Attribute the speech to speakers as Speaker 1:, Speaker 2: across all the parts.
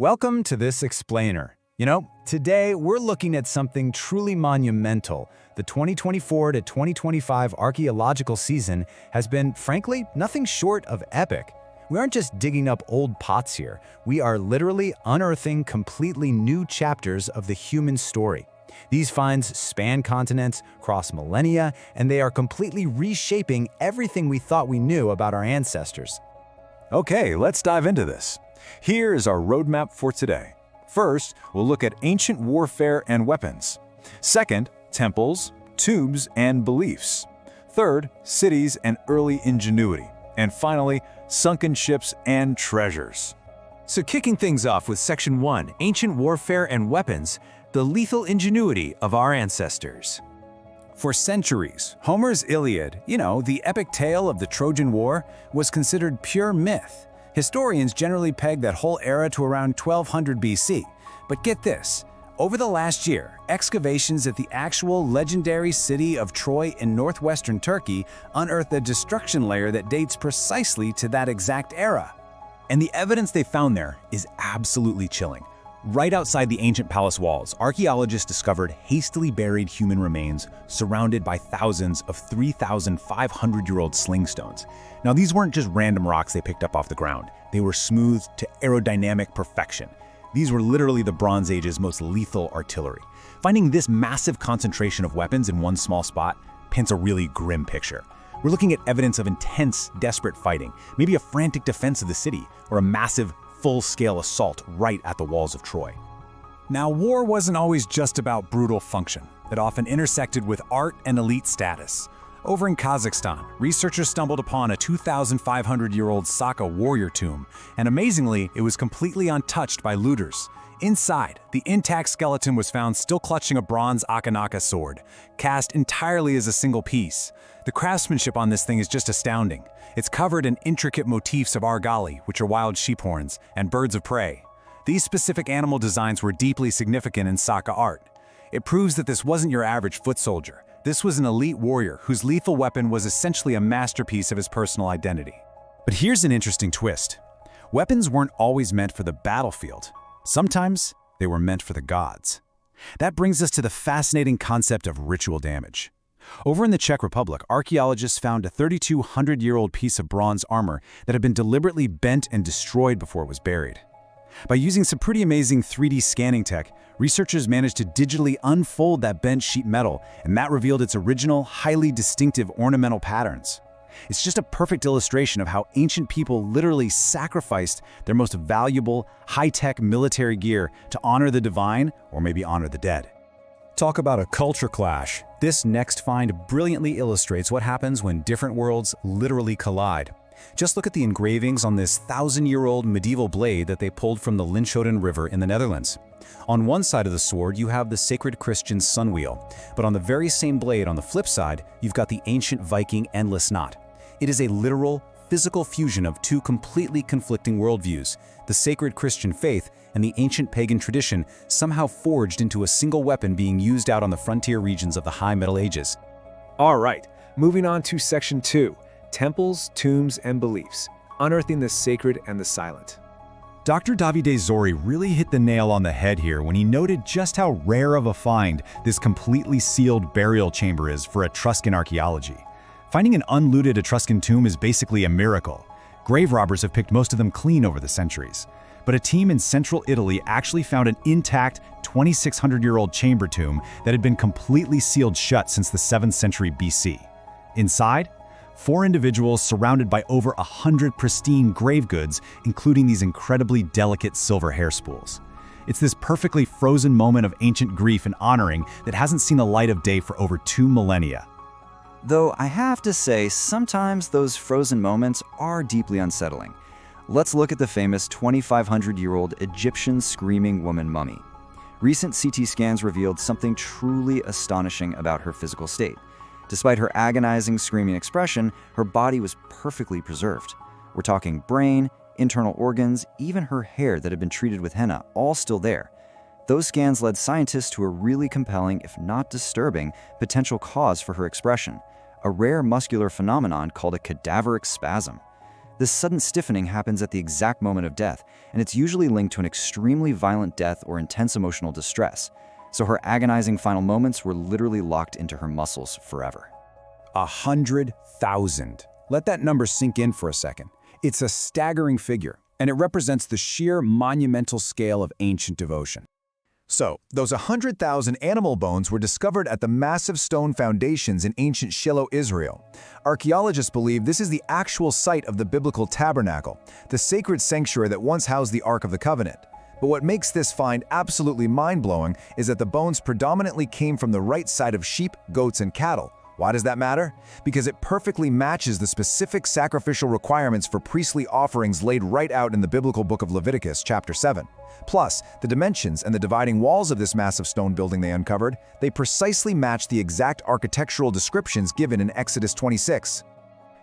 Speaker 1: Welcome to this explainer. Today we're looking at something truly monumental. The 2024 to 2025 archaeological season has been, frankly, nothing short of epic. We aren't just digging up old pots here. We are literally unearthing completely new chapters of the human story. These finds span continents, cross millennia, and they are completely reshaping everything we thought we knew about our ancestors.
Speaker 2: Okay, let's dive into this. Here is our roadmap for today. First, we'll look at ancient warfare and weapons. Second, temples, tombs, and beliefs. Third, cities and early ingenuity. And finally, sunken ships and treasures.
Speaker 3: So kicking things off with Section 1, Ancient Warfare and Weapons, the lethal ingenuity of our ancestors.
Speaker 1: For centuries, Homer's Iliad, the epic tale of the Trojan War, was considered pure myth. Historians generally peg that whole era to around 1200 BC. But get this, over the last year, excavations at the actual legendary city of Troy in northwestern Turkey unearthed a destruction layer that dates precisely to that exact era.
Speaker 4: And the evidence they found there is absolutely chilling. Right outside the ancient palace walls, archaeologists discovered hastily buried human remains surrounded by thousands of 3,500-year-old sling stones. Now, these weren't just random rocks they picked up off the ground. They were smoothed to aerodynamic perfection. These were literally the Bronze Age's most lethal artillery. Finding this massive concentration of weapons in one small spot paints a really grim picture. We're looking at evidence of intense, desperate fighting, maybe a frantic defense of the city, or a massive, full-scale assault right at the walls of Troy.
Speaker 1: Now, war wasn't always just about brutal function. It often intersected with art and elite status. Over in Kazakhstan, researchers stumbled upon a 2,500-year-old Saka warrior tomb, and amazingly, it was completely untouched by looters. Inside, the intact skeleton was found still clutching a bronze Akanaka sword, cast entirely as a single piece. The craftsmanship on this thing is just astounding. It's covered in intricate motifs of argali, which are wild sheep horns, and birds of prey. These specific animal designs were deeply significant in Saka art. It proves that this wasn't your average foot soldier. This was an elite warrior whose lethal weapon was essentially a masterpiece of his personal identity. But here's an interesting twist. Weapons weren't always meant for the battlefield. Sometimes they were meant for the gods. That brings us to the fascinating concept of ritual damage. Over in the Czech Republic, archaeologists found a 3,200-year-old piece of bronze armor that had been deliberately bent and destroyed before it was buried. By using some pretty amazing 3D scanning tech, researchers managed to digitally unfold that bent sheet metal, and that revealed its original, highly distinctive ornamental patterns. It's just a perfect illustration of how ancient people literally sacrificed their most valuable, high-tech military gear to honor the divine or maybe honor the dead.
Speaker 4: Talk about a culture clash. This next find brilliantly illustrates what happens when different worlds literally collide. Just look at the engravings on this 1,000-year-old medieval blade that they pulled from the Linschoten River in the Netherlands. On one side of the sword, you have the sacred Christian sunwheel, but on the very same blade on the flip side, you've got the ancient Viking endless knot. It is a literal, physical fusion of two completely conflicting worldviews, the sacred Christian faith and the ancient pagan tradition somehow forged into a single weapon being used out on the frontier regions of the High Middle Ages.
Speaker 5: All right, moving on to Section 2, Temples, Tombs, and Beliefs, Unearthing the Sacred and the Silent.
Speaker 4: Dr. Davide Zori really hit the nail on the head here when he noted just how rare of a find this completely sealed burial chamber is for Etruscan archaeology. Finding an unlooted Etruscan tomb is basically a miracle. Grave robbers have picked most of them clean over the centuries. But a team in central Italy actually found an intact 2,600-year-old chamber tomb that had been completely sealed shut since the 7th century BC. Inside, 4 individuals surrounded by over 100 pristine grave goods, including these incredibly delicate silver hair spools. It's this perfectly frozen moment of ancient grief and honoring that hasn't seen the light of day for over 2 millennia.
Speaker 6: Though I have to say, sometimes those frozen moments are deeply unsettling. Let's look at the famous 2,500-year-old Egyptian screaming woman mummy. Recent CT scans revealed something truly astonishing about her physical state. Despite her agonizing screaming expression, her body was perfectly preserved. We're talking brain, internal organs, even her hair that had been treated with henna, all still there. Those scans led scientists to a really compelling, if not disturbing, potential cause for her expression, a rare muscular phenomenon called a cadaveric spasm. This sudden stiffening happens at the exact moment of death, and it's usually linked to an extremely violent death or intense emotional distress. So her agonizing final moments were literally locked into her muscles forever.
Speaker 2: 100,000. Let that number sink in for a second. It's a staggering figure, and it represents the sheer monumental scale of ancient devotion. So, those 100,000 animal bones were discovered at the massive stone foundations in ancient Shiloh, Israel. Archaeologists believe this is the actual site of the biblical tabernacle, the sacred sanctuary that once housed the Ark of the Covenant. But what makes this find absolutely mind-blowing is that the bones predominantly came from the right side of sheep, goats, and cattle. Why does that matter? Because it perfectly matches the specific sacrificial requirements for priestly offerings laid right out in the biblical book of Leviticus, chapter 7. Plus, the dimensions and the dividing walls of this massive stone building they uncovered, they precisely match the exact architectural descriptions given in Exodus 26.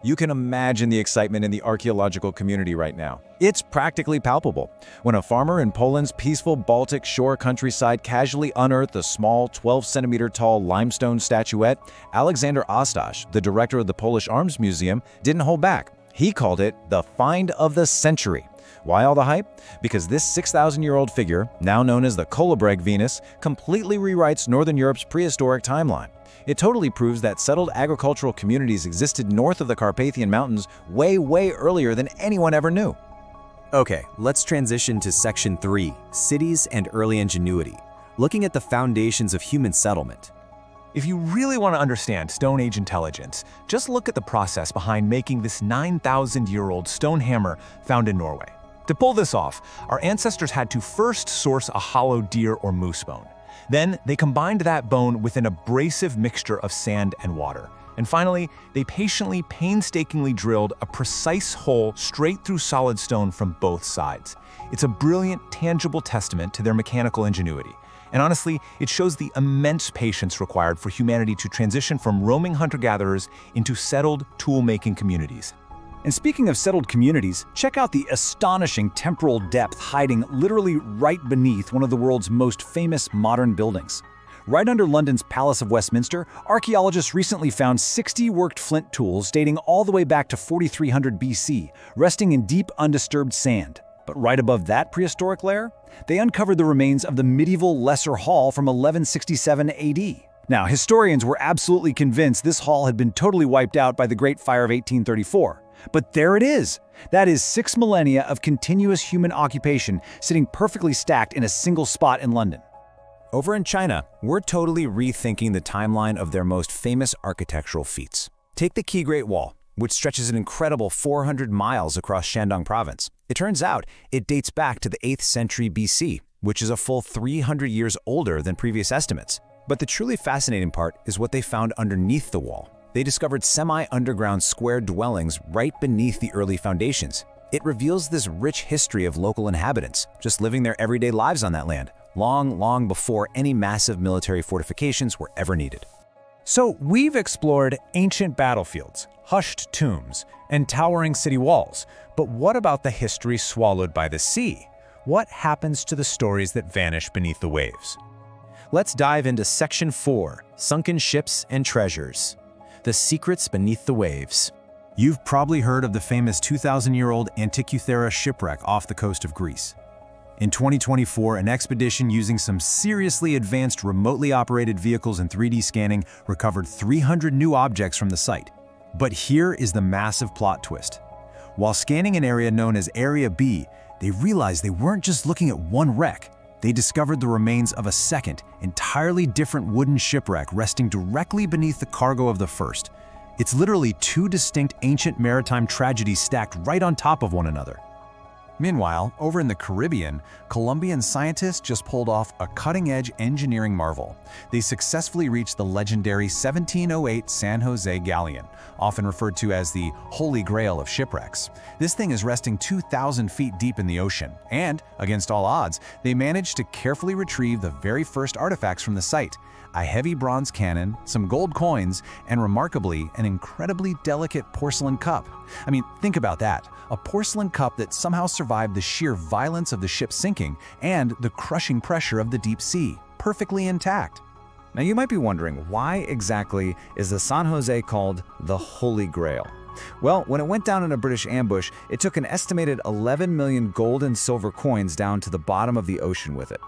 Speaker 3: You can imagine the excitement in the archaeological community right now. It's practically palpable. When a farmer in Poland's peaceful Baltic shore countryside casually unearthed a small 12-centimeter tall limestone statuette, Alexander Ostash, the director of the Polish Arms Museum, didn't hold back. He called it the find of the century. Why all the hype? Because this 6,000-year-old figure, now known as the Kołobrzeg Venus, completely rewrites Northern Europe's prehistoric timeline. It totally proves that settled agricultural communities existed north of the Carpathian Mountains way earlier than anyone ever knew.
Speaker 7: Okay, let's transition to Section 3, Cities and Early Ingenuity, looking at the foundations of human settlement.
Speaker 1: If you really want to understand Stone Age intelligence, just look at the process behind making this 9,000-year-old stone hammer found in Norway. To pull this off, our ancestors had to first source a hollow deer or moose bone. Then, they combined that bone with an abrasive mixture of sand and water. And finally, they painstakingly drilled a precise hole straight through solid stone from both sides. It's a brilliant, tangible testament to their mechanical ingenuity. And honestly, it shows the immense patience required for humanity to transition from roaming hunter-gatherers into settled, tool-making communities.
Speaker 2: And speaking of settled communities, check out the astonishing temporal depth hiding literally right beneath one of the world's most famous modern buildings. Right under London's Palace of Westminster, archaeologists recently found 60 worked flint tools dating all the way back to 4300 BC, resting in deep, undisturbed sand. But right above that prehistoric layer, they uncovered the remains of the medieval Lesser Hall from 1167 AD. Now, historians were absolutely convinced this hall had been totally wiped out by the Great Fire of 1834. But there it is! That is 6 millennia of continuous human occupation sitting perfectly stacked in a single spot in London.
Speaker 3: Over in China, we're totally rethinking the timeline of their most famous architectural feats. Take the Qi Great Wall, which stretches an incredible 400 miles across Shandong province. It turns out it dates back to the 8th century BC, which is a full 300 years older than previous estimates. But the truly fascinating part is what they found underneath the wall. They discovered semi-underground square dwellings right beneath the early foundations. It reveals this rich history of local inhabitants, just living their everyday lives on that land, long before any massive military fortifications were ever needed.
Speaker 1: So we've explored ancient battlefields, hushed tombs, and towering city walls. But what about the history swallowed by the sea? What happens to the stories that vanish beneath the waves?
Speaker 3: Let's dive into Section 4, Sunken Ships and Treasures. The secrets beneath the waves.
Speaker 4: You've probably heard of the famous 2,000-year-old Antikythera shipwreck off the coast of Greece. In 2024, an expedition using some seriously advanced remotely operated vehicles and 3D scanning recovered 300 new objects from the site. But here is the massive plot twist. While scanning an area known as Area B, they realized they weren't just looking at one wreck. They discovered the remains of a second, entirely different wooden shipwreck resting directly beneath the cargo of the first. It's literally two distinct ancient maritime tragedies stacked right on top of one another. Meanwhile, over in the Caribbean, Colombian scientists just pulled off a cutting-edge engineering marvel. They successfully reached the legendary 1708 San Jose Galleon, often referred to as the Holy Grail of shipwrecks. This thing is resting 2,000 feet deep in the ocean, and, against all odds, they managed to carefully retrieve the very first artifacts from the site: a heavy bronze cannon, some gold coins, and remarkably, an incredibly delicate porcelain cup. I mean, think about that. A porcelain cup that somehow survived the sheer violence of the ship sinking and the crushing pressure of the deep sea, perfectly intact.
Speaker 6: Now you might be wondering, why exactly is the San Jose called the Holy Grail?
Speaker 3: Well, when it went down in a British ambush, it took an estimated 11 million gold and silver coins down to the bottom of the ocean with it.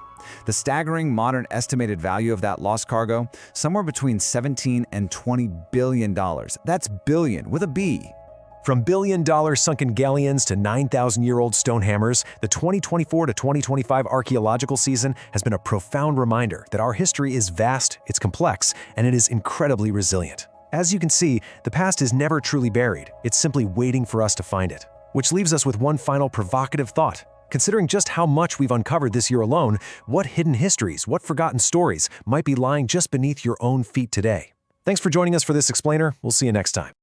Speaker 3: The staggering modern estimated value of that lost cargo, somewhere between 17 and 20 billion dollars. That's billion with a B.
Speaker 8: From billion-dollar sunken galleons to 9,000-year-old stone hammers, the 2024 to 2025 archaeological season has been a profound reminder that our history is vast, it's complex, and it is incredibly resilient. As you can see, the past is never truly buried. It's simply waiting for us to find it. Which leaves us with one final provocative thought. Considering just how much we've uncovered this year alone, what hidden histories, what forgotten stories might be lying just beneath your own feet today? Thanks for joining us for this explainer. We'll see you next time.